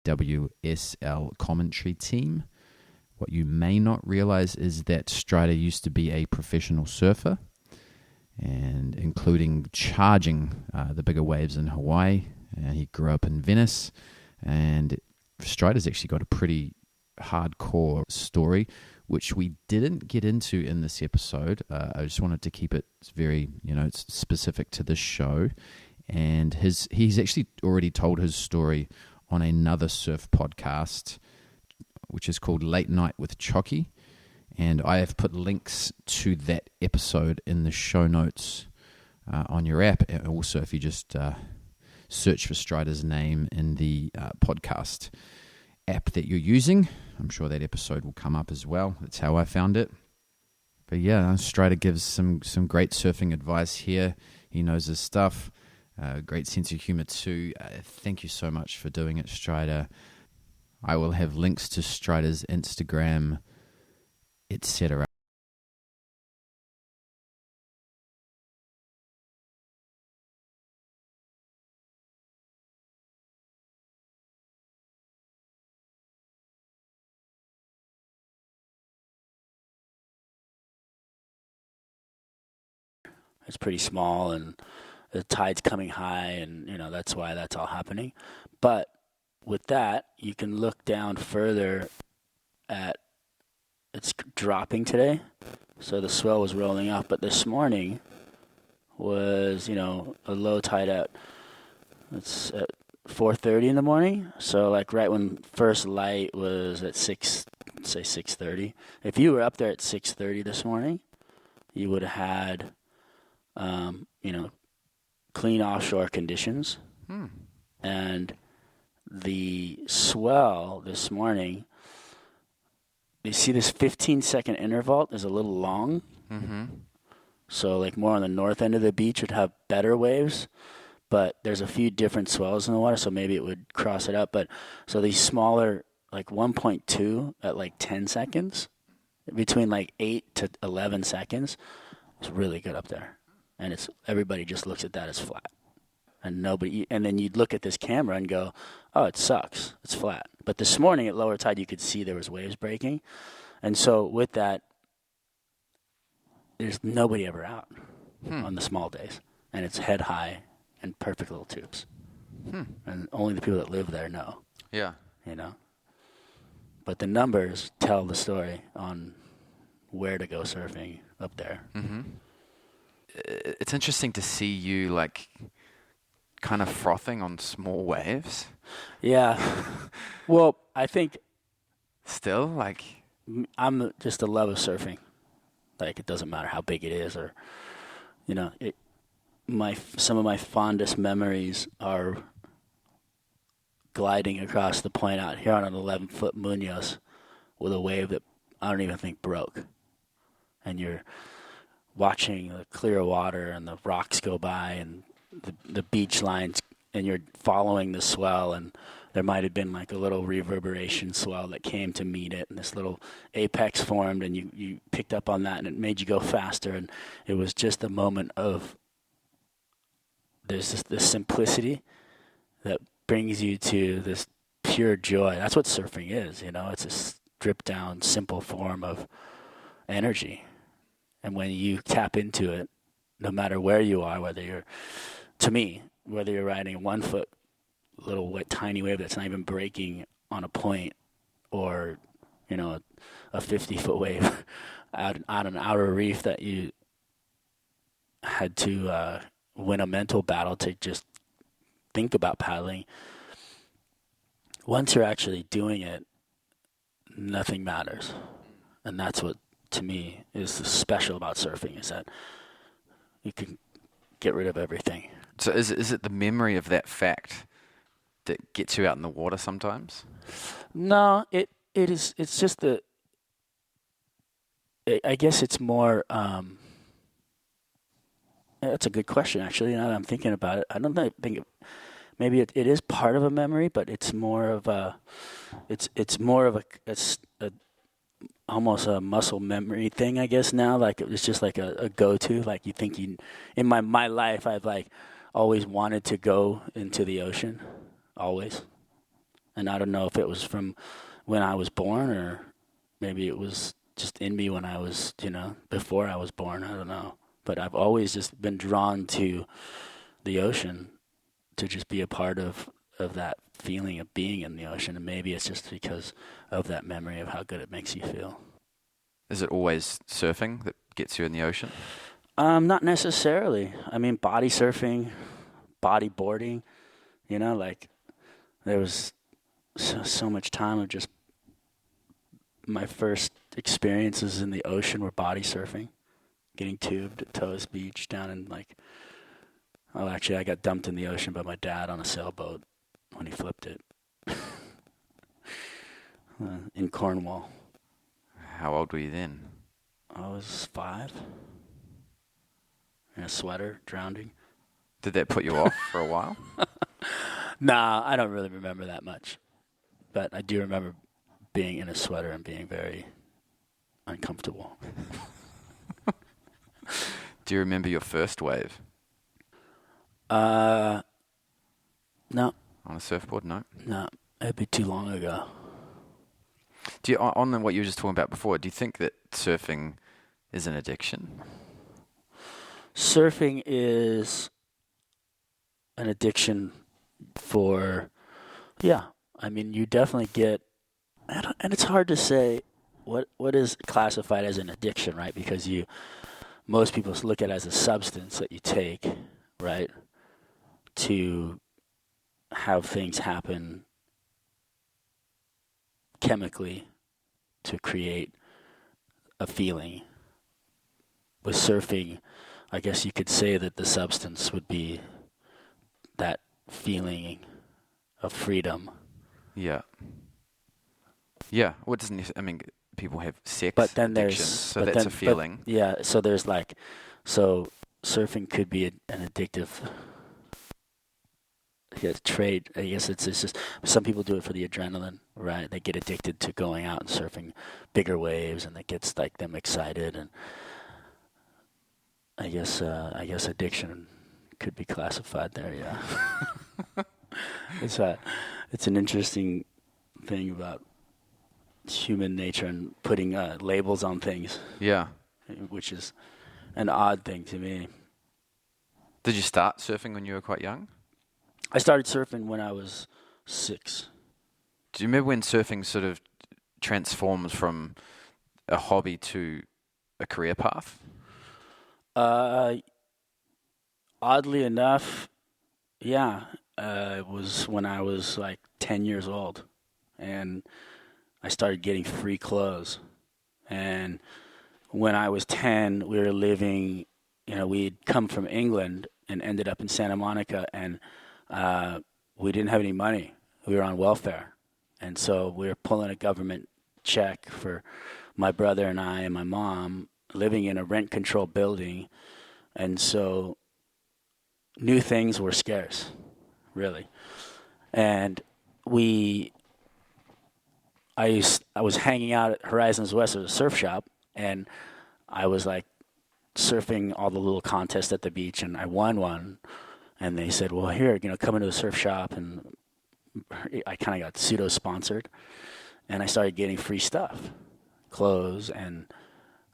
WSL commentary team. What you may not realize is that Strider used to be a professional surfer, and including charging the bigger waves in Hawaii. He grew up in Venice, and Strider's actually got a pretty hardcore story, which we didn't get into in this episode. I just wanted to keep it very, it's specific to this show. And he's actually already told his story on another surf podcast, which is called Late Night with Chocky. And I have put links to that episode in the show notes on your app. And also, if you just search for Strider's name in the podcast app that you're using, I'm sure that episode will come up as well. That's how I found it. But yeah, Strider gives some great surfing advice here. He knows his stuff. Great sense of humor too. Thank you so much for doing it, Strider. I will have links to Strider's Instagram, etc. It's pretty small, and the tide's coming high, and that's why that's all happening. But with that, you can look down further at it's dropping today, so the swell was rolling up. But this morning was a low tide at 4:30 in the morning. So like right when first light was at 6:30. If you were up there at 6:30 this morning, you would have had clean offshore conditions. And the swell this morning, you see this 15-second interval is a little long. Mm-hmm. So like more on the north end of the beach would have better waves, but there's a few different swells in the water, so maybe it would cross it up. But so these smaller, like 1.2 at like 10 seconds, between like 8 to 11 seconds, is really good up there. And everybody just looks at that as flat. And then you'd look at this camera and go, oh, it sucks. It's flat. But this morning at lower tide, you could see there was waves breaking. And so with that, there's nobody ever out on the small days. And it's head high and perfect little tubes. And only the people that live there know. Yeah. But the numbers tell the story on where to go surfing up there. Mm-hmm. It's interesting to see you like kind of frothing on small waves. Yeah. Well, I think still like I'm just a love of surfing. Like it doesn't matter how big it is, or some of my fondest memories are gliding across the point out here on an 11-foot Munoz with a wave that I don't even think broke, and you're watching the clear water and the rocks go by and the beach lines, and you're following the swell, and there might have been like a little reverberation swell that came to meet it, and this little apex formed, and you picked up on that, and it made you go faster, and it was just a moment of there's this simplicity that brings you to this pure joy. That's what surfing is, It's a stripped down, simple form of energy. And when you tap into it, no matter where you are, whether you're riding a 1-foot little wet, tiny wave that's not even breaking on a point, or, a 50-foot wave out on an outer reef that you had to win a mental battle to just think about paddling. Once you're actually doing it, nothing matters. And that's what, to me, is special about surfing, is that you can get rid of everything. So is it the memory of that fact that gets you out in the water sometimes? No, it is. It's just I guess it's more. That's a good question, actually. Now that I'm thinking about it, I don't think maybe it is part of a memory, but it's more of a. It's more of a almost a muscle memory thing, I guess. Now, like it's just like a go-to. Like you think in my life, I've like always wanted to go into the ocean, always, And I don't know if it was from when I was born or maybe it was just in me when I was, before I was born. I don't know. But I've always just been drawn to the ocean, to just be a part of that feeling of being in the ocean. And maybe it's just because of that memory of how good it makes you feel. Is it always surfing that gets you in the ocean? Not necessarily. I mean, body surfing, bodyboarding, like there was so much time of just my first experiences in the ocean were body surfing, getting tubed at Toes Beach down in I got dumped in the ocean by my dad on a sailboat when he flipped it in Cornwall. How old were you then? I was 5. In a sweater, drowning. Did that put you off for a while? Nah, I don't really remember that much. But I do remember being in a sweater and being very uncomfortable. Do you remember your first wave? No. On a surfboard? No? No, it'd be too long ago. Do you, on what you were just talking about before, do you think that surfing is an addiction? Surfing is an addiction I mean, you definitely get, and it's hard to say what is classified as an addiction, right? Because most people look at it as a substance that you take, right, to have things happen chemically to create a feeling. With surfing, I guess you could say that the substance would be that feeling of freedom. Yeah. Yeah. What doesn't? I mean, people have sex but then addictions, there's that's a feeling. So there's surfing could be an addictive trade. I guess it's just some people do it for the adrenaline, right? They get addicted to going out and surfing bigger waves, and that gets them excited. And I guess addiction could be classified there. Yeah, it's an interesting thing about human nature and putting labels on things. Yeah, which is an odd thing to me. Did you start surfing when you were quite young? I started surfing when I was 6. Do you remember when surfing sort of transforms from a hobby to a career path? Oddly enough, yeah. It was when I was 10 years old, and I started getting free clothes. And when I was 10, we were living, we'd come from England and ended up in Santa Monica, and we didn't have any money. We were on welfare. And so we were pulling a government check for my brother and I and my mom, living in a rent-controlled building. And so new things were scarce, really. And I was hanging out at Horizons West at a surf shop, and I was surfing all the little contests at the beach, and I won one. And they said, well, here, come into the surf shop. And I kind of got pseudo-sponsored. And I started getting free stuff, clothes. And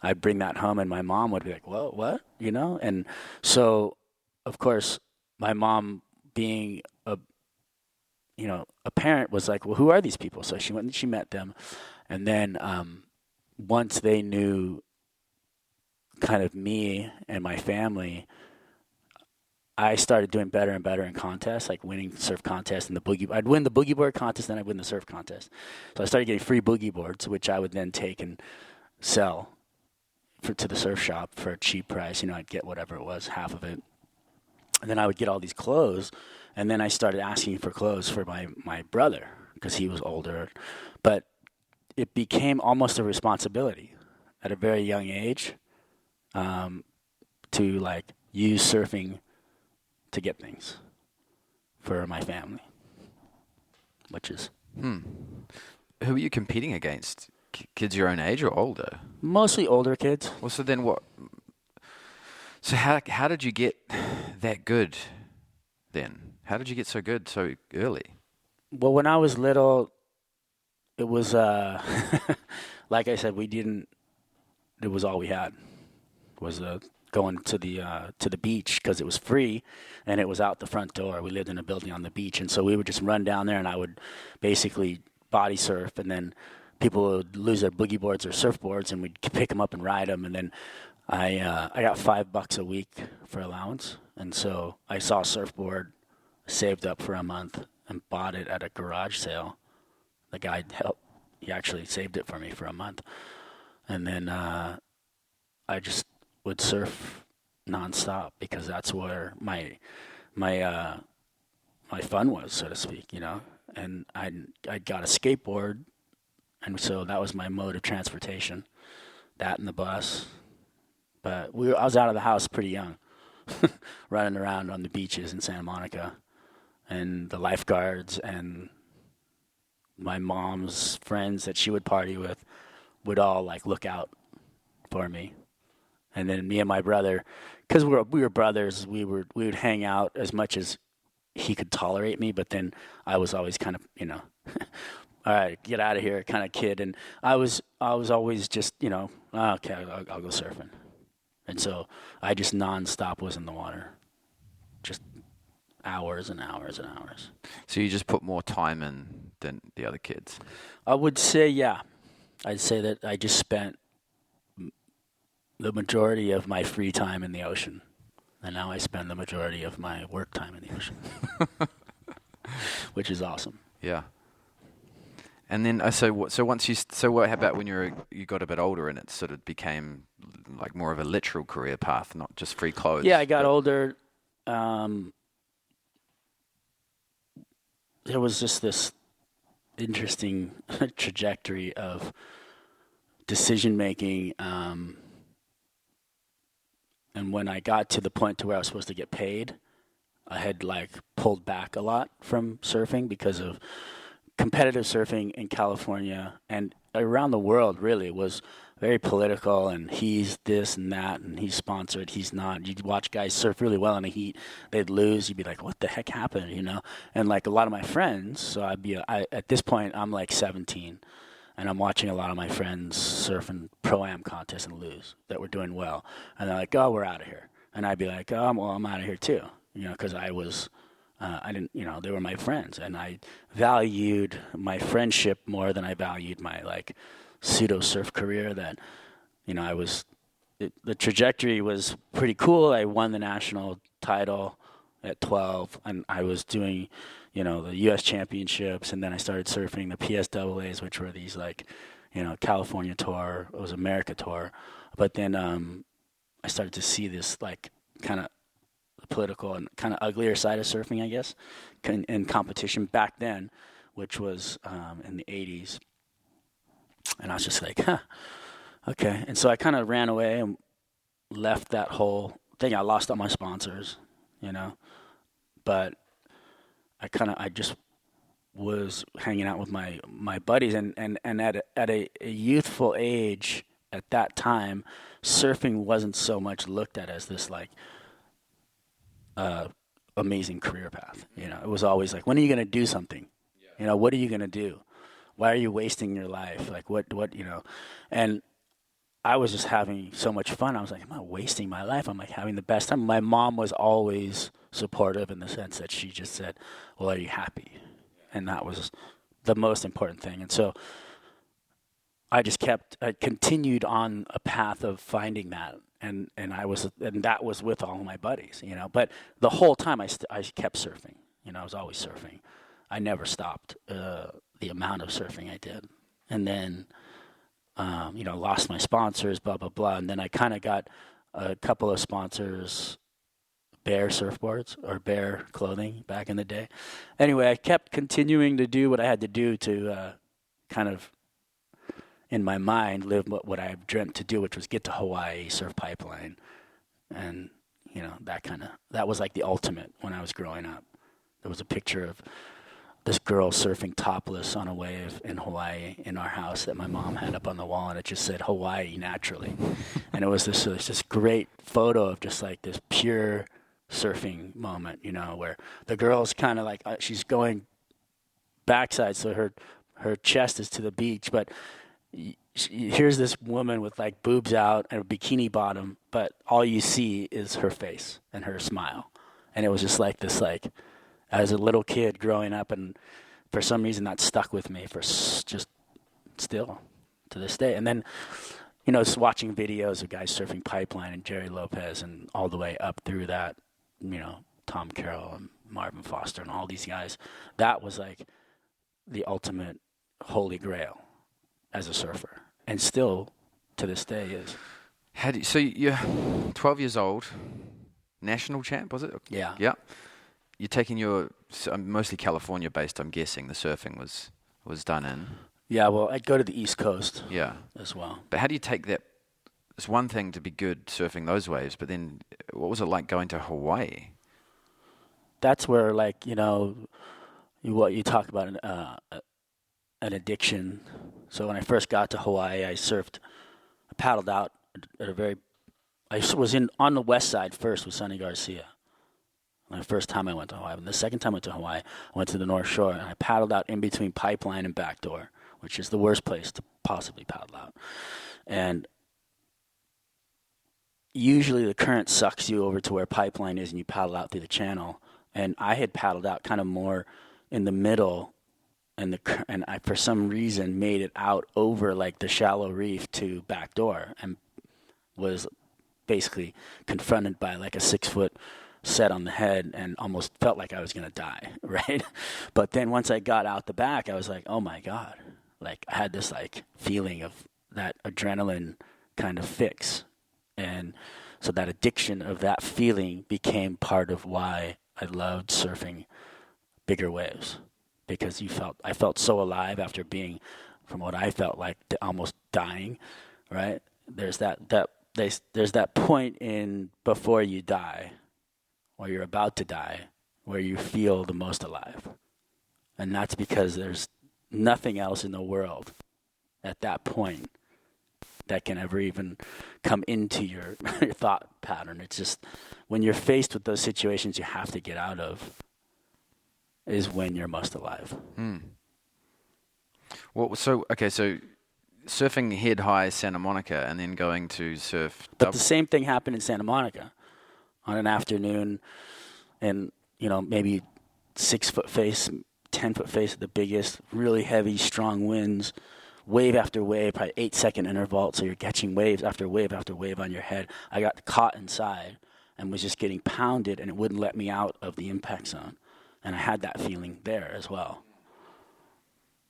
I'd bring that home, and my mom would be like, well, what? And so, of course, my mom being a parent was like, well, who are these people? So she went and she met them. And then once they knew kind of me and my family, I started doing better and better in contests, winning surf contests and the boogie. I'd win the boogie board contest, then I'd win the surf contest. So I started getting free boogie boards, which I would then take and sell to the surf shop for a cheap price. I'd get whatever it was, half of it. And then I would get all these clothes, and then I started asking for clothes for my brother because he was older. But it became almost a responsibility at a very young age to use surfing to get things for my family, which is... Who are you competing against? Kids your own age or older? Mostly older kids. Well, so then what? So how did you get that good then? How did you get so good so early? Well, when I was little, it was like I said, it was all we had was going to the beach because it was free, and it was out the front door. We lived in a building on the beach, and so we would just run down there, and I would basically body surf, and then people would lose their boogie boards or surfboards, and we'd pick them up and ride them, and then I got $5 a week for allowance, and so I saw a surfboard, saved up for a month, and bought it at a garage sale. The guy he actually saved it for me for a month, and then I just would surf nonstop because that's where my fun was, so to speak, And I got a skateboard, and so that was my mode of transportation, that and the bus. But I was out of the house pretty young, running around on the beaches in Santa Monica, and the lifeguards and my mom's friends that she would party with would all look out for me. And then me and my brother, because we were brothers, we would hang out as much as he could tolerate me. But then I was always kind of, all right, get out of here kind of kid. And I was always just, okay, I'll go surfing. And so I just nonstop was in the water, just hours and hours and hours. So you just put more time in than the other kids? I would say, yeah. I'd say that I just spent the majority of my free time in the ocean, and now I spend the majority of my work time in the ocean, which is awesome. Yeah. And then, so what about when you got a bit older and it sort of became like more of a literal career path, not just free clothes? Yeah, I got older. There was just this interesting trajectory of decision making. And when I got to the point to where I was supposed to get paid, I had pulled back a lot from surfing because of competitive surfing in California and around the world really was very political, and he's this and that, and he's sponsored, he's not. You'd watch guys surf really well in the heat, they'd lose, you'd be like, what the heck happened, And a lot of my friends, so at this point, I'm 17, and I'm watching a lot of my friends surf in Pro-Am contests and lose that were doing well. And they're like, oh, we're out of here. And I'd be like, oh, well, I'm out of here too, because I was, I didn't, they were my friends. And I valued my friendship more than I valued my, pseudo surf career that, the trajectory was pretty cool. I won the national title at 12, and I was doing, the U.S. championships, and then I started surfing the PSAAs, which were these California tour, it was America tour. But then I started to see this kind of political and kind of uglier side of surfing, I guess, in competition back then, which was in the 80s. And I was just like, okay. And so I kind of ran away and left that whole thing. I lost all my sponsors, but I just was hanging out with my buddies, and at a youthful age at that time, surfing wasn't so much looked at as this amazing career path. It was always when are you going to do something? Yeah. What are you going to do? Why are you wasting your life? What, and I was just having so much fun. I was like, I'm not wasting my life. I'm having the best time. My mom was always supportive in the sense that she just said, well, are you happy? And that was the most important thing. And so I continued on a path of finding that. And that was with all my buddies, but the whole time I kept surfing, I was always surfing. I never stopped the amount of surfing I did. And then, lost my sponsors, blah, blah, blah. And then I kind of got a couple of sponsors, Bear surfboards or Bear clothing back in the day. Anyway, I kept continuing to do what I had to do to kind of, in my mind, live what I dreamt to do, which was get to Hawaii, surf pipeline. And, that was the ultimate when I was growing up. There was a picture of this girl surfing topless on a wave in Hawaii in our house that my mom had up on the wall, and it just said Hawaii naturally. And it was this great photo of just this pure surfing moment, where the girl's kind of she's going backside, so her chest is to the beach, but here's this woman with like boobs out and a bikini bottom, but all you see is her face and her smile. And it was just like this, like, as a little kid growing up, and for some reason that stuck with me for just still to this day. And then, just watching videos of guys surfing Pipeline and Jerry Lopez and all the way up through that, Tom Carroll and Marvin Foster and all these guys, that was like the ultimate holy grail as a surfer, and still to this day is. So you're 12 years old, national champ, was it? Yeah. Yeah. You're taking mostly California based, I'm guessing. The surfing was done in. Yeah, well, I'd go to the East Coast. Yeah. As well. But how do you take that? It's one thing to be good surfing those waves, but then what was it like going to Hawaii? That's where, like, what you talk about an addiction. So when I first got to Hawaii, I paddled out at I was on the west side first with Sonny Garcia. The first time I went to Hawaii. And the second time I went to Hawaii, I went to the North Shore, and I paddled out in between Pipeline and Backdoor, which is the worst place to possibly paddle out. And usually the current sucks you over to where Pipeline is, and you paddle out through the channel. And I had paddled out kind of more in the middle, and I, for some reason, made it out over like the shallow reef to Backdoor, and was basically confronted by like a 6-foot set on the head and almost felt like I was going to die, right? But then once I got out the back, I was like, oh my God. Like, I had this like feeling of that adrenaline kind of fix. And so that addiction of that feeling became part of why I loved surfing bigger waves, because I felt so alive after being, from what I felt like, almost dying, right? There's that point in before you die, or you're about to die, where you feel the most alive. And that's because there's nothing else in the world at that point that can ever even come into your thought pattern. It's just when you're faced with those situations you have to get out of is when you're most alive. Well, so surfing head high Santa Monica and then going to surf. But the same thing happened in Santa Monica on an afternoon, and maybe 6-foot face, 10-foot face at the biggest, really heavy, strong winds, wave after wave, probably 8-second interval. So you're catching waves after wave after wave on your head. I got caught inside and was just getting pounded, and it wouldn't let me out of the impact zone. And I had that feeling there as well.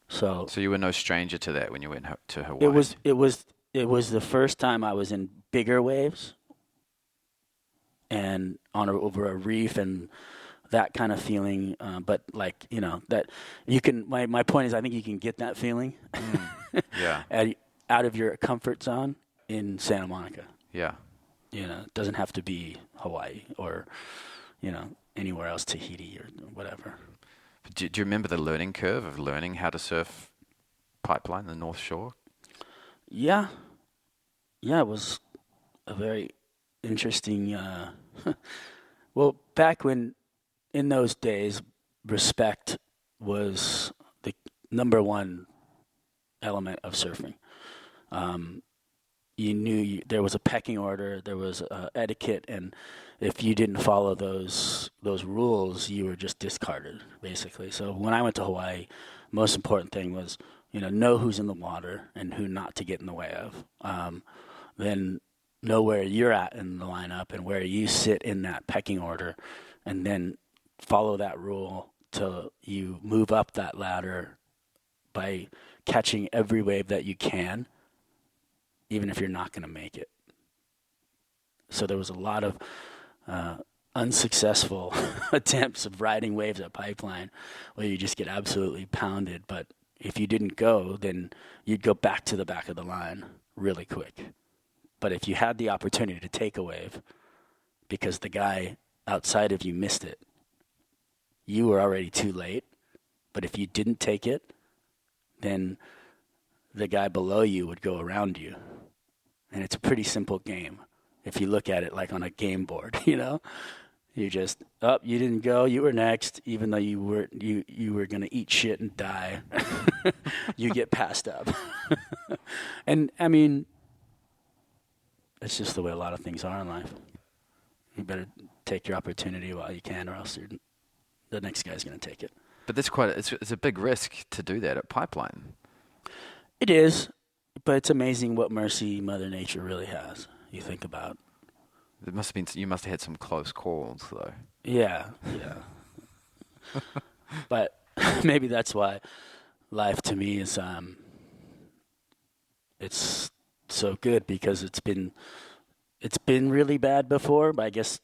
So you were no stranger to that when you went to Hawaii. It was the first time I was in bigger waves and over a reef, and that kind of feeling. But like, that you can. My point is, I think you can get that feeling, yeah, out of your comfort zone in Santa Monica. Yeah, it doesn't have to be Hawaii or, anywhere else, Tahiti or whatever. Do you remember the learning curve of learning how to surf Pipeline, the North Shore? Yeah, it was a very interesting. Well, back when, in those days, respect was the number one element of surfing. You knew there was a pecking order, there was etiquette, and if you didn't follow those rules, you were just discarded, basically. So when I went to Hawaii, most important thing was, know who's in the water and who not to get in the way of. Then know where you're at in the lineup and where you sit in that pecking order, and then follow that rule till you move up that ladder by catching every wave that you can, even if you're not going to make it. So there was a lot of unsuccessful attempts of riding waves at Pipeline where you just get absolutely pounded. But if you didn't go, then you'd go back to the back of the line really quick. But if you had the opportunity to take a wave because the guy outside of you missed it, you were already too late. But if you didn't take it, then the guy below you would go around you. And it's a pretty simple game if you look at it like on a game board, You just you didn't go. You were next, even though you were gonna eat shit and die. You get passed up, and I mean, it's just the way a lot of things are in life. You better take your opportunity while you can, or else the next guy's gonna take it. But that's it's a big risk to do that at Pipeline. It is, but it's amazing what mercy Mother Nature really has. You think about. It must have been. You must have had some close calls, though. Yeah. But maybe that's why life to me is it's so good, because it's been really bad before, but I guess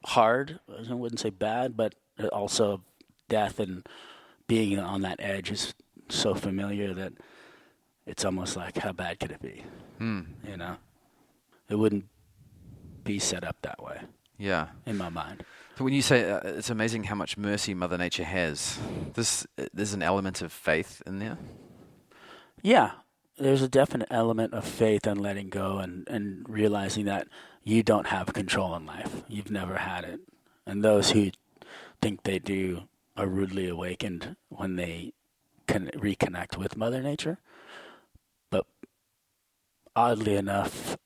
hard. I wouldn't say bad, but also death and being on that edge is so familiar that it's almost like, how bad could it be? You know, it wouldn't be set up that way. Yeah, in my mind. So when you say it's amazing how much mercy Mother Nature has, there's an element of faith in there. Yeah, there's a definite element of faith and letting go and realizing that you don't have control in life. You've never had it, and those who think they do are rudely awakened when they can reconnect with Mother Nature. But oddly enough,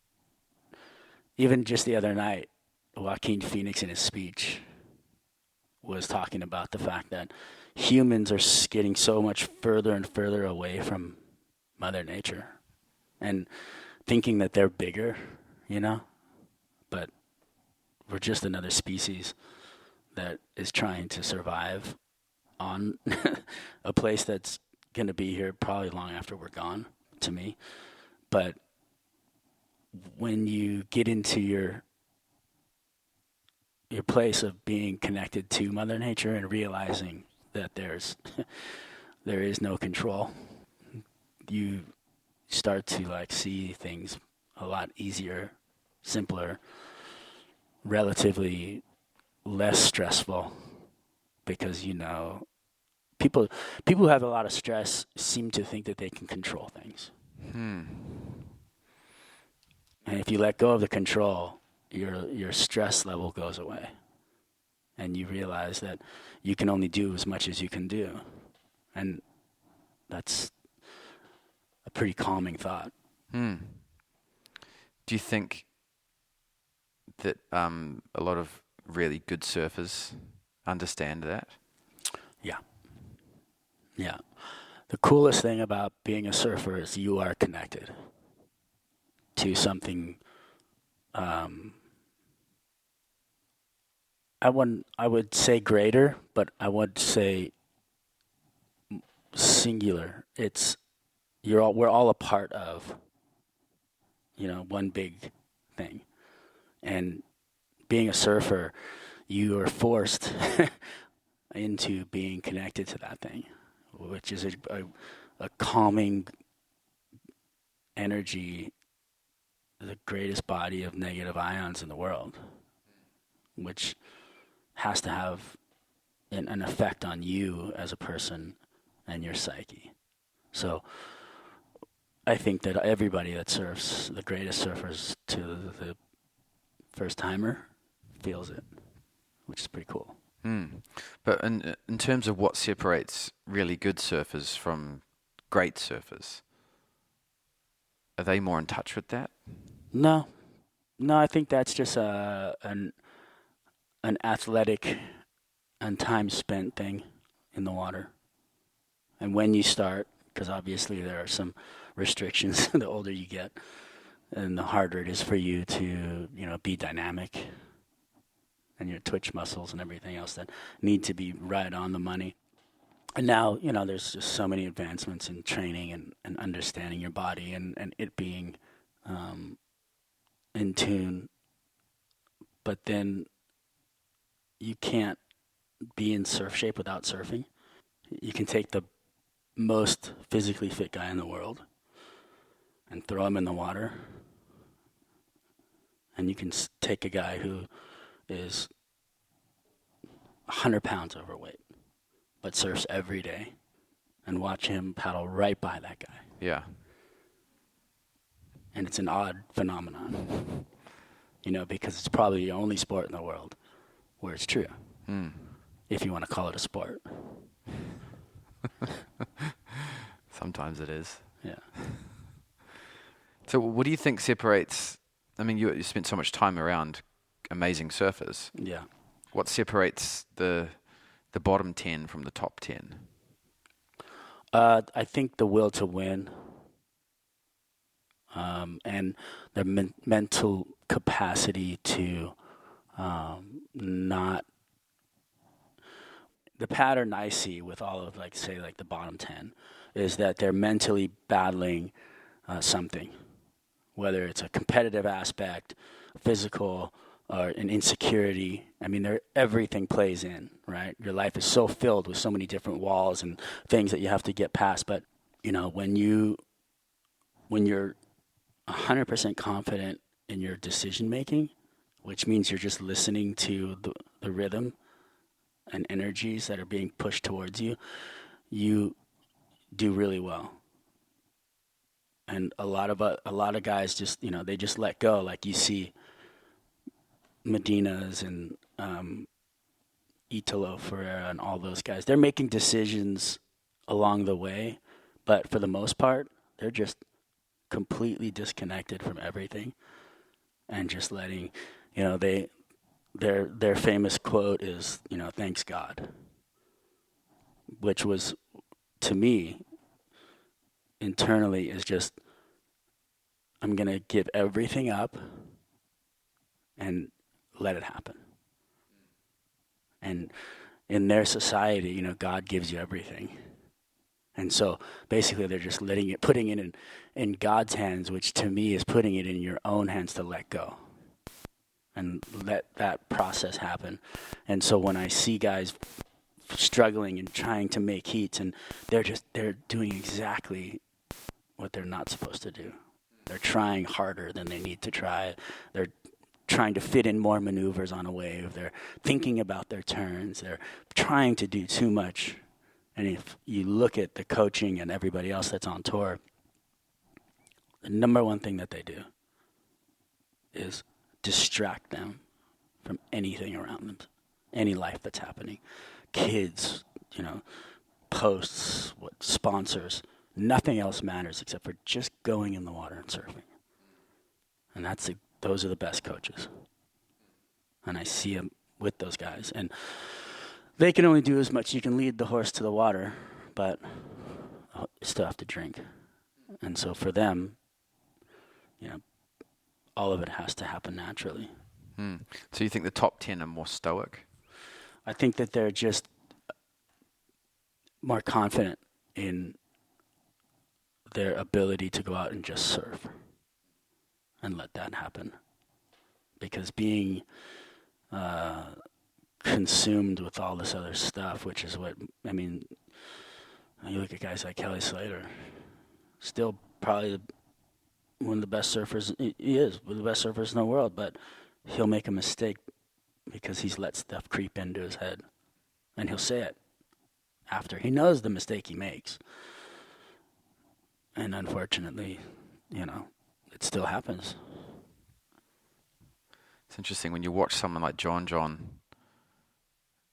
even just the other night, Joaquin Phoenix in his speech was talking about the fact that humans are getting so much further and further away from Mother Nature and thinking that they're bigger, you know? But we're just another species that is trying to survive on a place that's going to be here probably long after we're gone, to me. But when you get into your place of being connected to Mother Nature and realizing that there is no control, you start to like see things a lot easier, simpler, relatively less stressful, because people who have a lot of stress seem to think that they can control things. And if you let go of the control, your stress level goes away, and you realize that you can only do as much as you can do, and that's a pretty calming thought. Do you think that a lot of really good surfers understand that? Yeah. The coolest thing about being a surfer is you are connected to something. I would say greater, but I would say singular. We're all a part of, one big thing. And being a surfer, you are forced into being connected to that thing, which is a calming energy, the greatest body of negative ions in the world, which has to have an effect on you as a person and your psyche. So I think that everybody that surfs, the greatest surfers to the first timer, feels it, which is pretty cool. But in terms of what separates really good surfers from great surfers, are they more in touch with that? No, I think that's just an athletic and time spent thing in the water. And when you start, because obviously there are some restrictions the older you get, and the harder it is for you to, be dynamic, and your twitch muscles and everything else that need to be right on the money. And now, there's just so many advancements in training and understanding your body and it being in tune. But then you can't be in surf shape without surfing. You can take the most physically fit guy in the world and throw him in the water. And you can take a guy who is 100 pounds overweight, but surfs every day, and watch him paddle right by that guy. Yeah. And it's an odd phenomenon, because it's probably the only sport in the world where it's true, if you want to call it a sport. Sometimes it is. Yeah. So what do you think separates, I mean, you spent so much time around amazing surfers. Yeah. What separates the bottom 10 from the top 10? I think the will to win, and their mental capacity to not. The pattern I see with all of, like, say, like the bottom 10 is that they're mentally battling something, whether it's a competitive aspect, physical, or an insecurity. I mean, everything plays in, right? Your life is so filled with so many different walls and things that you have to get past. But, you know, when you're 100% confident in your decision making, which means you're just listening to the rhythm and energies that are being pushed towards you, you do really well. And a lot of guys just, you know, they just let go. Like you see Medina's and Italo Ferreira and all those guys. They're making decisions along the way, but for the most part, they're just completely disconnected from everything and just letting, you know, their famous quote is, you know, thanks God, which was, to me, internally is just, I'm going to give everything up and let it happen. And in their society, you know, God gives you everything. And so basically they're just putting it in God's hands, which to me is putting it in your own hands to let go and let that process happen. And so when I see guys struggling and trying to make heats, and they're doing exactly what they're not supposed to do. They're trying harder than they need to try. They're trying to fit in more maneuvers on a wave. They're thinking about their turns. They're trying to do too much. And if you look at the coaching and everybody else that's on tour, the number one thing that they do is distract them from anything around them, any life that's happening. Kids, you know, posts, sponsors, nothing else matters except for just going in the water and surfing. And those are the best coaches. And I see them with those guys. And they can only do as much. You can lead the horse to the water, but you still have to drink. And so for them, you know, all of it has to happen naturally. So you think the top 10 are more stoic? I think that they're just more confident in their ability to go out and just surf and let that happen. Because being consumed with all this other stuff, which is what, I mean, you look at guys like Kelly Slater, still probably one of the best surfers. He is one of the best surfers in the world, but he'll make a mistake because he's let stuff creep into his head. And he'll say it after. He knows the mistake he makes. And unfortunately, you know, it still happens. It's interesting when you watch someone like John,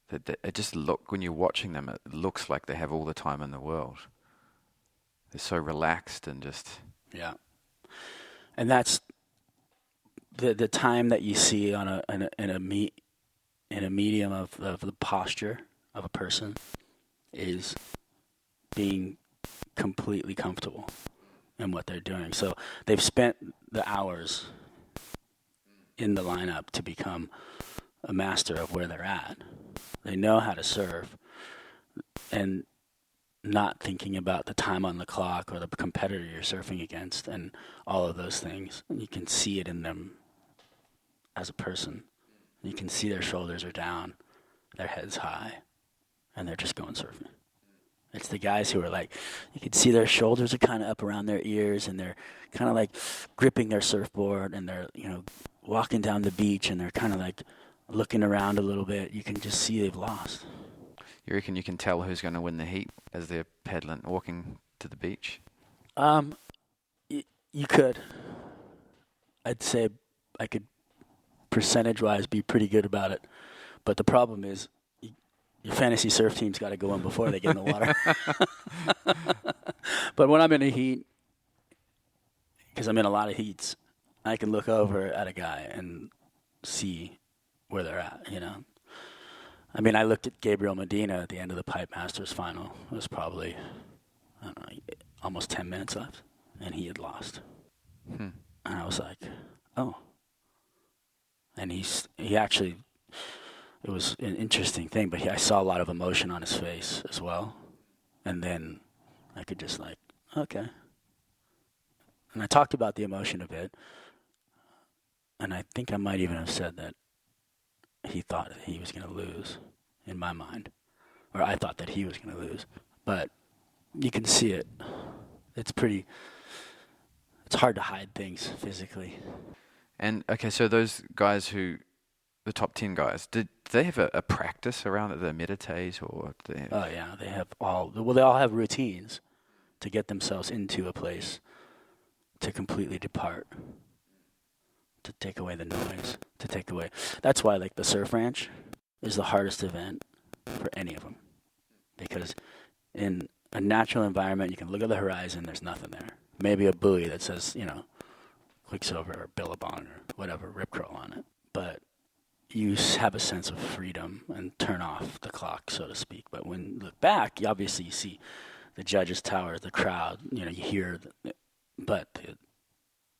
that it just when you're watching them, it looks like they have all the time in the world. They're so relaxed and just... Yeah. And that's the time that you see in a medium of the posture of a person is being completely comfortable in what they're doing. So they've spent the hours in the lineup to become a master of where they're at. They know how to serve and not thinking about the time on the clock or the competitor you're surfing against and all of those things. And you can see it in them as a person. You can see their shoulders are down, their head's high, and they're just going surfing. It's the guys who are like, you can see their shoulders are kind of up around their ears, and they're kind of like gripping their surfboard, and they're, you know, walking down the beach, and they're kind of like looking around a little bit. You can just see they've lost. You reckon you can tell who's going to win the heat as they're paddling, walking to the beach? You could. I'd say I could percentage-wise be pretty good about it. But the problem is, your fantasy surf team's got to go in before they get in the water. But when I'm in a heat, because I'm in a lot of heats, I can look over at a guy and see where they're at, you know. I mean, I looked at Gabriel Medina at the end of the Pipe Masters final. It was probably, I don't know, almost 10 minutes left, and he had lost. And I was like, oh. And he actually, it was an interesting thing, but I saw a lot of emotion on his face as well. And then I could just like, okay. And I talked about the emotion a bit. And I think I might even have said that he thought that he was going to lose in my mind. Or I thought that he was going to lose. But you can see it. It's hard to hide things physically. And, okay, so those guys the top 10 guys, do they have a practice around it? They meditate or? Oh, yeah. They all have routines to get themselves into a place to completely depart, to take away the noise, That's why, like, the surf ranch is the hardest event for any of them. Because in a natural environment, you can look at the horizon, there's nothing there. Maybe a buoy that says, you know, Quicksilver or Billabong or whatever, Rip Curl on it. But you have a sense of freedom and turn off the clock, so to speak. But when you look back, obviously you see the judges' tower, the crowd, you know, you hear, but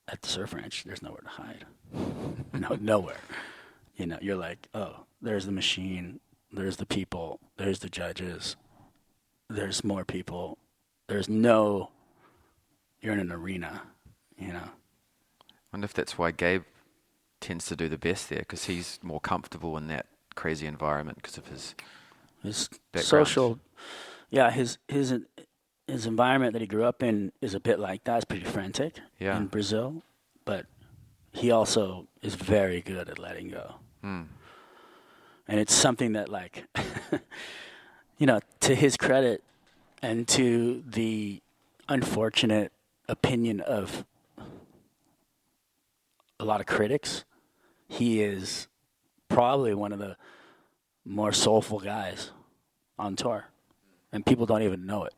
at the surf ranch, there's nowhere to hide. No, nowhere. You know, you're like, oh, there's the machine, there's the people, there's the judges, there's more people. You're in an arena, you know. I wonder if that's why Gabe tends to do the best there, because he's more comfortable in that crazy environment because of his background. Social. Yeah, his environment that he grew up in is a bit like that. It's pretty frantic in Brazil, but he also is very good at letting go. And it's something that, like, you know, to his credit and to the unfortunate opinion of a lot of critics, he is probably one of the more soulful guys on tour. And people don't even know it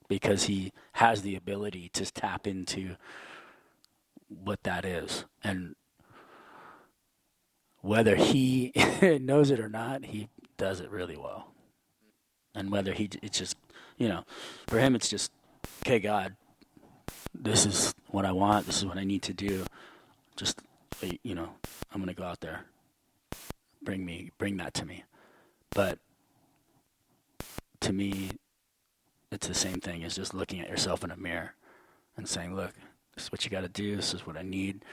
because he has the ability to tap into what that is. And whether he knows it or not, he does it really well. And whether it's just, you know, for him it's just, okay, God, this is what I want, this is what I need to do. Just, you know, I'm going to go out there. Bring that to me. But to me, it's the same thing as just looking at yourself in a mirror and saying, look, this is what you got to do. This is what I need.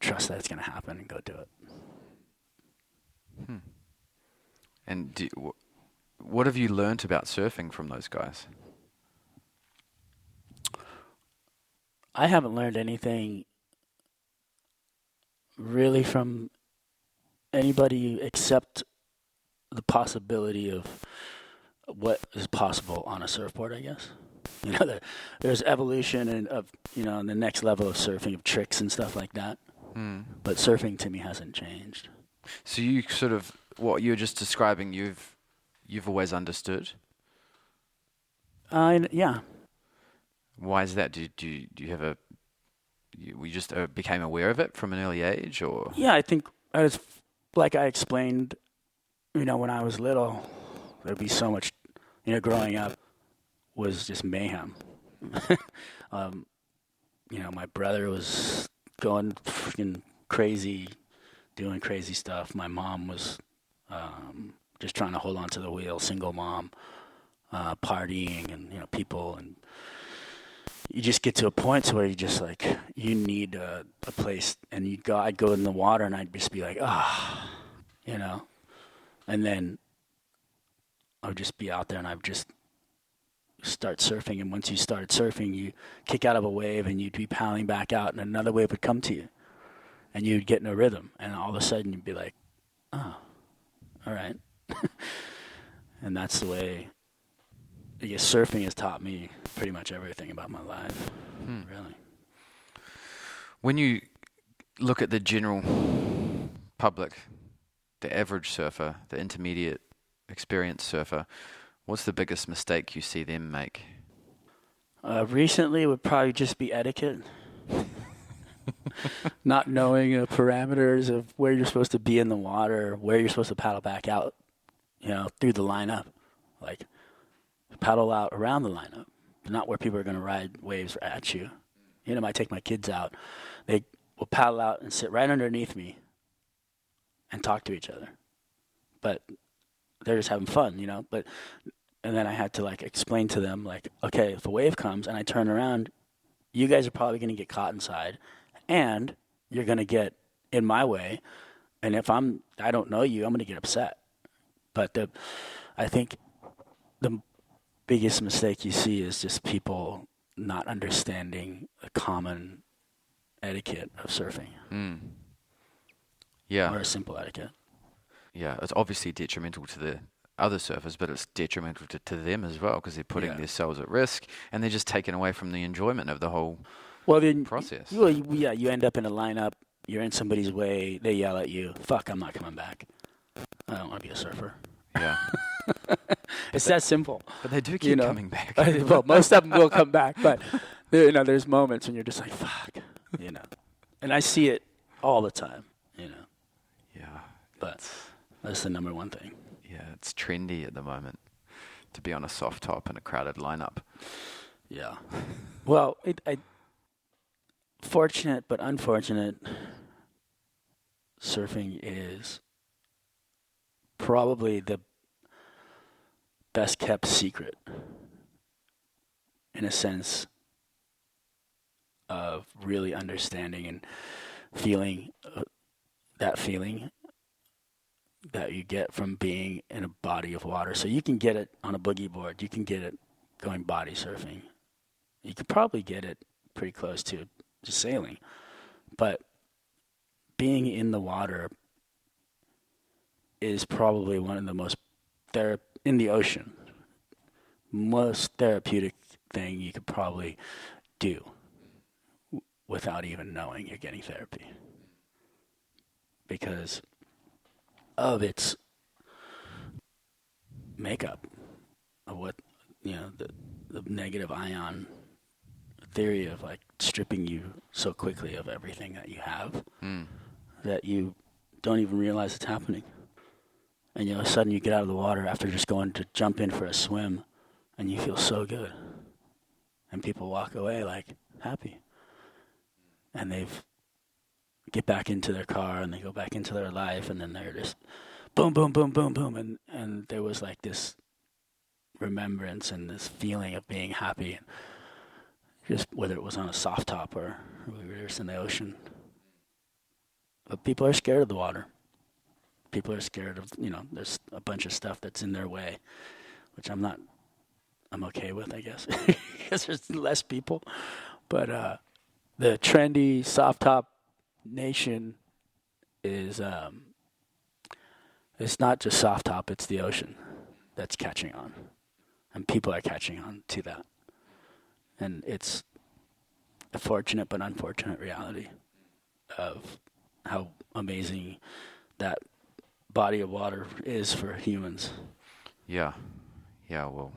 Trust that it's going to happen and go do it. And what have you learnt about surfing from those guys? I haven't learned anything really from anybody except the possibility of what is possible on a surfboard, I guess. You know, there's evolution and of, you know, the next level of surfing, of tricks and stuff like that. But surfing to me hasn't changed. So you sort of, what you're just describing, you've always understood? Yeah. Why is that? Do you have we just became aware of it from an early age, or? Yeah, I think like I explained, you know, when I was little, there'd be so much, you know, growing up was just mayhem. You know, my brother was going freaking crazy, doing crazy stuff. My mom was just trying to hold on to the wheel, single mom, partying, and, you know, people, and you just get to a point where you just like, you need a place, and I'd go in the water and I'd just be like, you know, and then I would just be out there and I would just start surfing. And once you started surfing, you kick out of a wave and you'd be paddling back out and another wave would come to you and you'd get in a rhythm, and all of a sudden you'd be like, oh, all right. And that's the way, I guess, surfing has taught me pretty much everything about my life, really. When you look at the general public, the average surfer, the intermediate experienced surfer, what's the biggest mistake you see them make? Recently would probably just be etiquette. Not knowing the parameters of where you're supposed to be in the water, where you're supposed to paddle back out, through the lineup. Like, paddle out around the lineup, not where people are going to ride waves at you. I might take my kids out. They will paddle out and sit right underneath me and talk to each other. But they're just having fun, And then I had to, explain to them, okay, if a wave comes and I turn around, you guys are probably going to get caught inside, and you're going to get in my way. And if I don't know you, I'm going to get upset. But I think the biggest mistake you see is just people not understanding the common etiquette of surfing. Yeah. Or a simple etiquette. Yeah, it's obviously detrimental to the other surfers, but it's detrimental to them as well, because they're putting themselves at risk, and they're just taken away from the enjoyment of the whole process. You end up in a lineup, you're in somebody's way, they yell at you, fuck, I'm not coming back. I don't want to be a surfer. Yeah. It's that simple. But they do keep coming back. Well, most of them will come back, but there's moments when you're just like, fuck, And I see it all the time, Yeah. But that's the number one thing. Yeah, it's trendy at the moment to be on a soft top in a crowded lineup. Yeah. Well, fortunate but unfortunate, surfing is probably the best kept secret in a sense of really understanding and feeling that feeling that you get from being in a body of water. So you can get it on a boogie board. You can get it going body surfing. You could probably get it pretty close to just sailing. But being in the water is probably one of the most in the ocean, most therapeutic thing you could probably do without even knowing you're getting therapy. Because of its makeup, of what, the negative ion theory of stripping you so quickly of everything that you have that you don't even realize it's happening. And all of a sudden you get out of the water after just going to jump in for a swim and you feel so good. And people walk away happy. And they've get back into their car and they go back into their life, and then they're just boom, boom, boom, boom, boom. And there was this remembrance and this feeling of being happy, and just whether it was on a soft top or we were just in the ocean. But people are scared of the water. People are scared of, there's a bunch of stuff that's in their way, which I'm okay with, I guess, because there's less people. But the trendy soft top nation is it's not just soft top, it's the ocean that's catching on, and people are catching on to that, and it's a fortunate but unfortunate reality of how amazing that body of water is for humans. Yeah, well,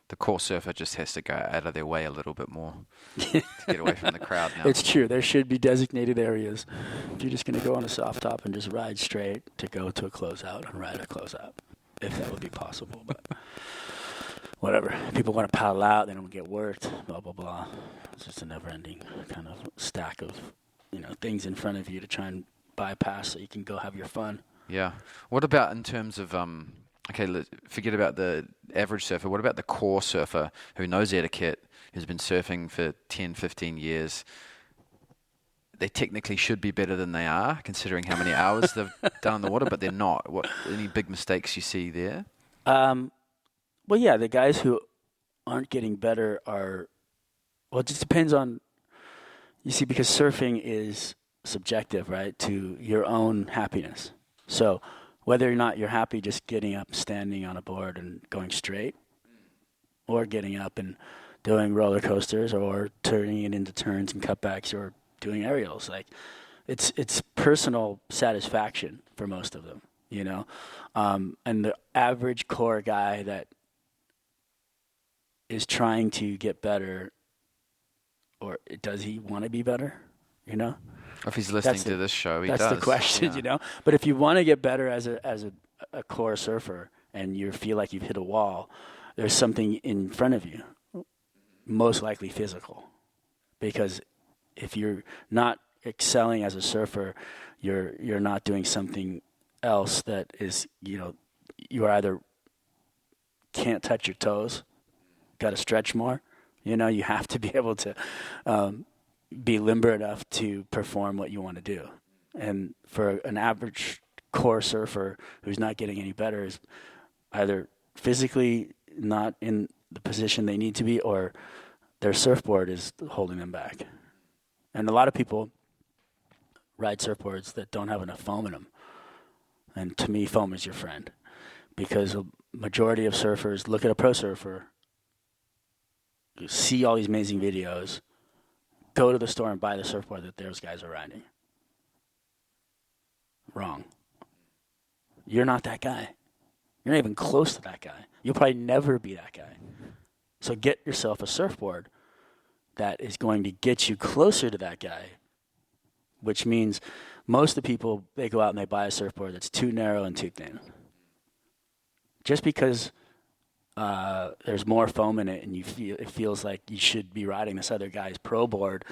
the core surfer just has to go out of their way a little bit more to get away from the crowd now. It's true. There should be designated areas. If you're just going to go on a soft top and just ride straight, to go to a closeout and ride a closeout, if that would be possible. But whatever. People want to paddle out, they don't get worked, blah, blah, blah. It's just a never-ending kind of stack of, things in front of you to try and bypass so you can go have your fun. Yeah. What about in terms of... Okay, forget about the average surfer. What about the core surfer who knows etiquette, who's been surfing for 10, 15 years? They technically should be better than they are, considering how many hours they've done in the water, but they're not. Any big mistakes you see there? Well, yeah, the guys who aren't getting better are... Well, it just depends on... You see, because surfing is subjective, right, to your own happiness. So... whether or not you're happy just getting up, standing on a board and going straight, or getting up and doing roller coasters, or turning it into turns and cutbacks, or doing aerials, it's personal satisfaction for most of them. you know. And the average core guy that is trying to get better, or does he want to be better, you know? If he's listening to this show, he does. That's the question, you know? But if you want to get better as a core surfer and you feel like you've hit a wall, there's something in front of you, most likely physical. Because if you're not excelling as a surfer, you're not doing something else that is, you know, you either can't touch your toes, got to stretch more. You know, you have to be able to be limber enough to perform what you want to do. And for an average core surfer who's not getting any better is either physically not in the position they need to be, or their surfboard is holding them back. And a lot of people ride surfboards that don't have enough foam in them. And to me, foam is your friend. Because a majority of surfers look at a pro surfer, you see all these amazing videos, go to the store and buy the surfboard that those guys are riding. Wrong. You're not that guy. You're not even close to that guy. You'll probably never be that guy. So get yourself a surfboard that is going to get you closer to that guy, which means most of the people, they go out and they buy a surfboard that's too narrow and too thin. Just because there's more foam in it and it feels like you should be riding this other guy's pro board,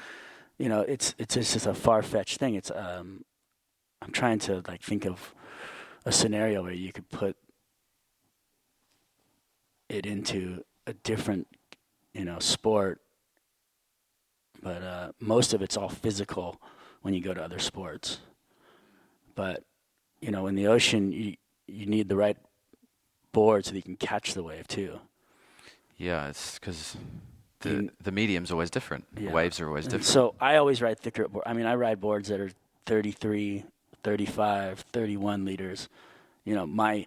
you know, it's just a far-fetched thing. It's I'm trying to like think of a scenario where you could put it into a different, you know, sport, but most of it's all physical when you go to other sports. But, you know, in the ocean, you need the right board so that you can catch the wave too. Yeah, it's because the medium's always different. Yeah. The waves are always different. So I always ride thicker boards. I mean, I ride boards that are 33, 35, 31 liters. You know,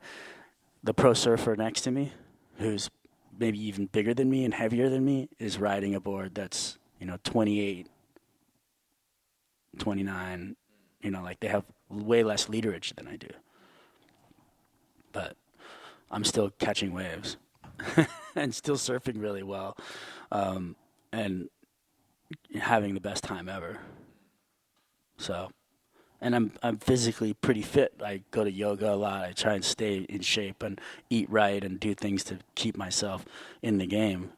the pro surfer next to me, who's maybe even bigger than me and heavier than me, is riding a board that's, you know, 28, 29, you know, like they have way less literage than I do. But I'm still catching waves and still surfing really well, and having the best time ever. So, and I'm physically pretty fit. I go to yoga a lot. I try and stay in shape and eat right and do things to keep myself in the game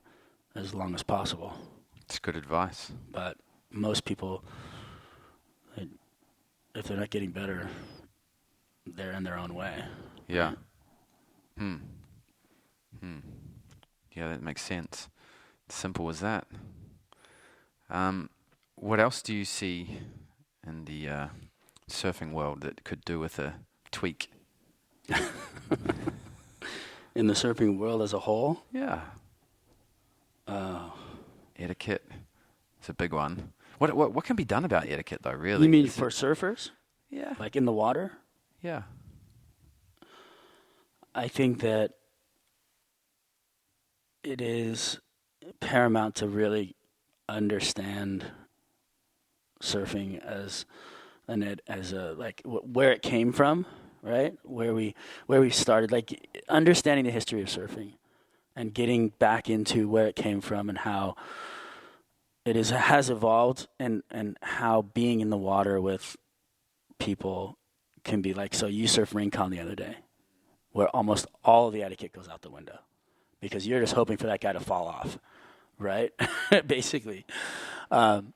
as long as possible. It's good advice. But most people, if they're not getting better, they're in their own way. Yeah. Yeah, that makes sense. Simple as that. What else do you see in the surfing world that could do with a tweak? In the surfing world as a whole? Yeah. Etiquette. It's a big one. What can be done about etiquette, though, really? You mean for surfers? Yeah. Like in the water? Yeah. I think that it is paramount to really understand surfing as where it came from, right? Where we started, like understanding the history of surfing and getting back into where it came from and how it has evolved and how being in the water with people can be like. So you surfed Rincon the other day, where almost all of the etiquette goes out the window because you're just hoping for that guy to fall off, right? Basically. And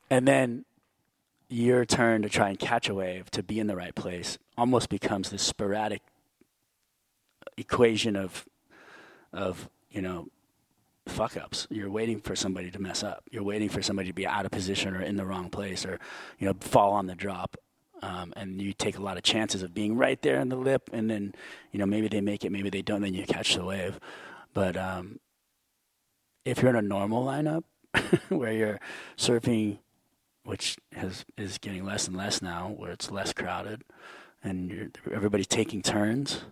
then your turn to try and catch a wave, to be in the right place, almost becomes this sporadic equation of you know, fuck-ups. You're waiting for somebody to mess up. You're waiting for somebody to be out of position or in the wrong place or, you know, fall on the drop. And you take a lot of chances of being right there in the lip, and then, you know, maybe they make it, maybe they don't, then you catch the wave. But if you're in a normal lineup where you're surfing, which is getting less and less now, where it's less crowded, and everybody's taking turns,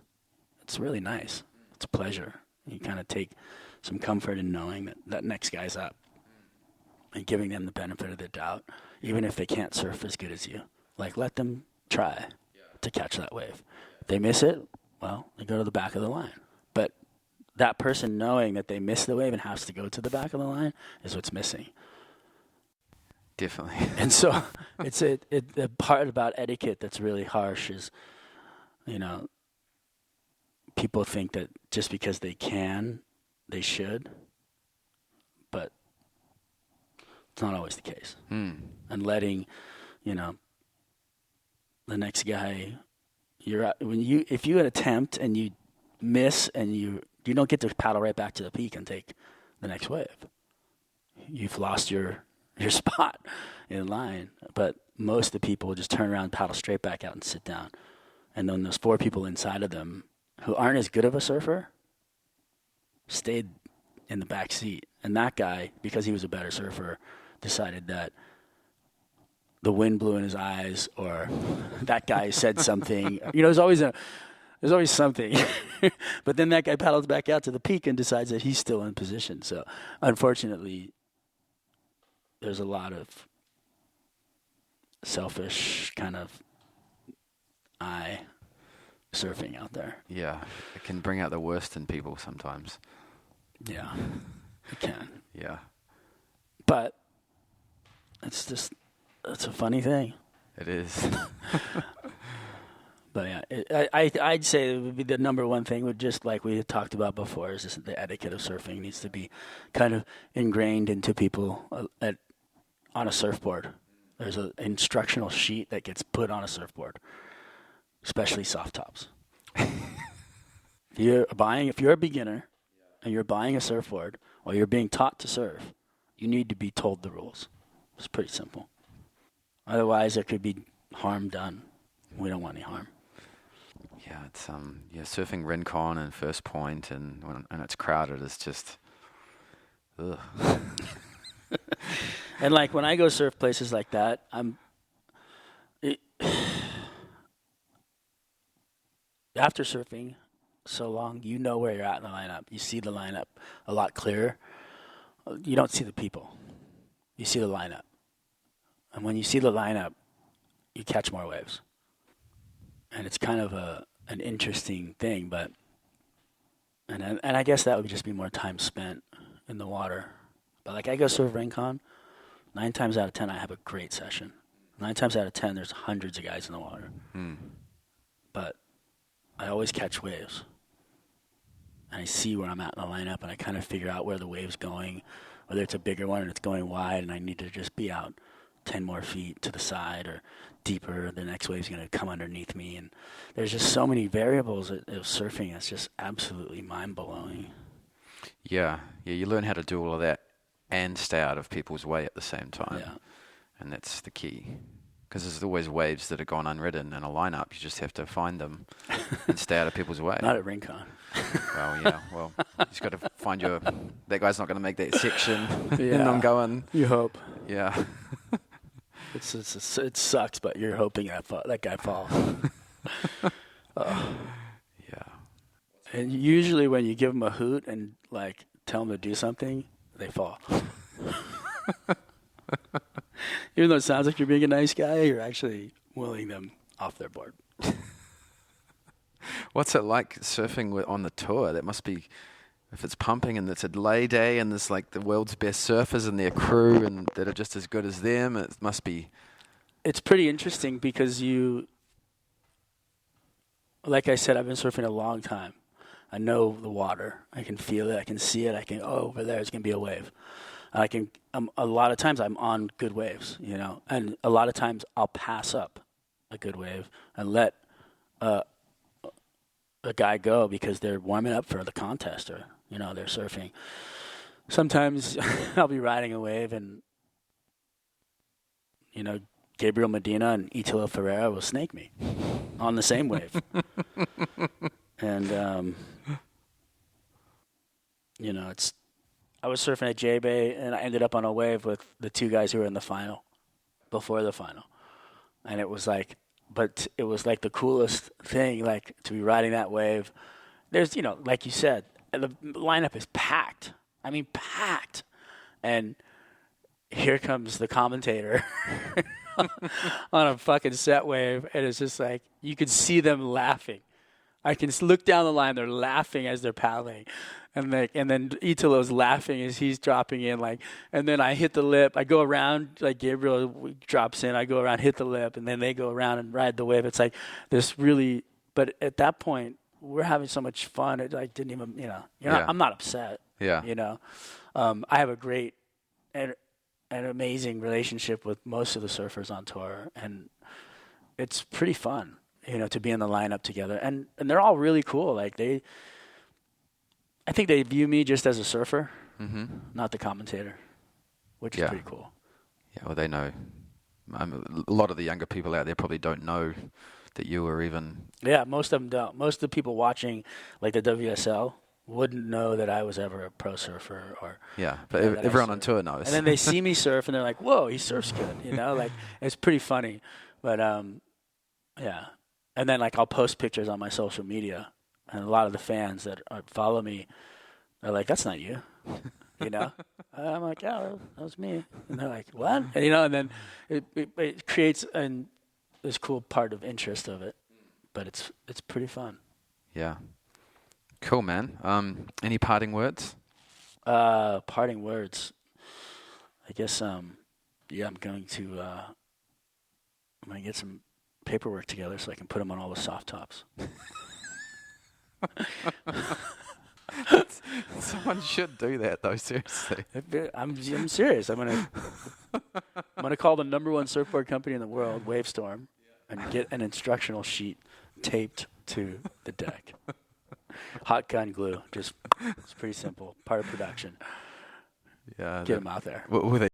it's really nice. It's a pleasure. You kind of take some comfort in knowing that next guy's up and giving them the benefit of the doubt, even if they can't surf as good as you. Like, let them try to catch that wave. they miss it, well, they go to the back of the line. But that person knowing that they missed the wave and has to go to the back of the line is what's missing. Definitely. And so it's the part about etiquette that's really harsh is, people think that just because they can, they should. But it's not always the case. And letting, the next guy, if you attempt and you miss and you don't get to paddle right back to the peak and take the next wave. You've lost your spot in line. But most of the people just turn around, paddle straight back out and sit down. And then those 4 people inside of them who aren't as good of a surfer stayed in the back seat. And that guy, because he was a better surfer, decided that the wind blew in his eyes, or that guy said something. There's always something. But then that guy paddles back out to the peak and decides that he's still in position. So, unfortunately, there's a lot of selfish kind of eye surfing out there. Yeah, it can bring out the worst in people sometimes. Yeah, it can. Yeah. But it's a funny thing. It is. But yeah, I'd say it would be the number one thing would, just like we had talked about before, is just the etiquette of surfing needs to be kind of ingrained into people on a surfboard. There's an instructional sheet that gets put on a surfboard, especially soft tops. If you're a beginner and you're buying a surfboard or you're being taught to surf, you need to be told the rules. It's pretty simple. Otherwise, there could be harm done. We don't want any harm. Yeah, it's surfing Rincon and First Point and it's crowded. It's just, ugh. And like when I go surf places like that, after surfing so long, you know where you're at in the lineup. You see the lineup a lot clearer. You don't see the people. You see the lineup. And when you see the lineup, you catch more waves. And it's kind of an interesting thing, but and I guess that would just be more time spent in the water. But like I go surf Rincon, 9 times out of 10 I have a great session. 9 times out of 10 there's hundreds of guys in the water. But I always catch waves. And I see where I'm at in the lineup, and I kind of figure out where the wave's going, whether it's a bigger one and it's going wide and I need to just be out 10 more feet to the side or deeper, the next wave's going to come underneath me. And there's just so many variables of surfing. It's just absolutely mind-blowing. Yeah, you learn how to do all of that and stay out of people's way at the same time. Yeah. And that's the key. Because there's always waves that are gone unridden in a lineup. You just have to find them and stay out of people's way. Not at Rincon. Well, yeah. Well, you just got to find that guy's not going to make that section. Yeah. And I'm going. You hope. Yeah. It sucks, but you're hoping that guy falls. Yeah. And usually when you give them a hoot and like tell them to do something, they fall. Even though it sounds like you're being a nice guy, you're actually willing them off their board. What's it like surfing on the tour? That must be, if it's pumping and it's a delay day and there's like the world's best surfers and their crew and that are just as good as them, it must be. It's pretty interesting because like I said, I've been surfing a long time. I know the water. I can feel it. I can see it. Over there, it's going to be a wave. A lot of times I'm on good waves, and a lot of times I'll pass up a good wave and let a guy go because they're warming up for the contest or, they're surfing. Sometimes I'll be riding a wave and, Gabriel Medina and Italo Ferreira will snake me on the same wave. And, I was surfing at J-Bay, and I ended up on a wave with the 2 guys who were in the final, before the final. And it was like the coolest thing, like, to be riding that wave. There's, like you said, the lineup is packed. I mean, packed. And here comes the commentator on a fucking set wave, and it's just like, you could see them laughing I can just look down the line. They're laughing as they're paddling, and then Italo's laughing as he's dropping in. And then I hit the lip. I go around, like Gabriel drops in. I go around, hit the lip, and then they go around and ride the wave. It's like this really. But at that point, we're having so much fun. It didn't even, I'm not upset. Yeah. I have a great and an amazing relationship with most of the surfers on tour, and it's pretty fun. To be in the lineup together, and they're all really cool. I think they view me just as a surfer, not the commentator, which is pretty cool. Yeah, well, they know. A lot of the younger people out there probably don't know that you were even. Yeah, most of them don't. Most of the people watching, like the WSL, wouldn't know that I was ever a pro surfer or. Yeah, but everyone on tour knows. And then they see me surf, and they're like, "Whoa, he surfs good," it's pretty funny, but yeah. And then, I'll post pictures on my social media, and a lot of the fans that follow me are like, "That's not you," I'm like, "Yeah, that was me." And they're like, "What?" And, and then it creates this cool part of interest of it, but it's pretty fun. Yeah, cool, man. Any parting words? Parting words. I guess I'm going to get some paperwork together so I can put them on all the soft tops. Someone should do that, though. Seriously, I'm serious. I'm gonna call the #1 surfboard company in the world, Wavestorm, and get an instructional sheet taped to the deck. Hot gun glue. It's pretty simple. Part of production. Yeah, get them out there. Will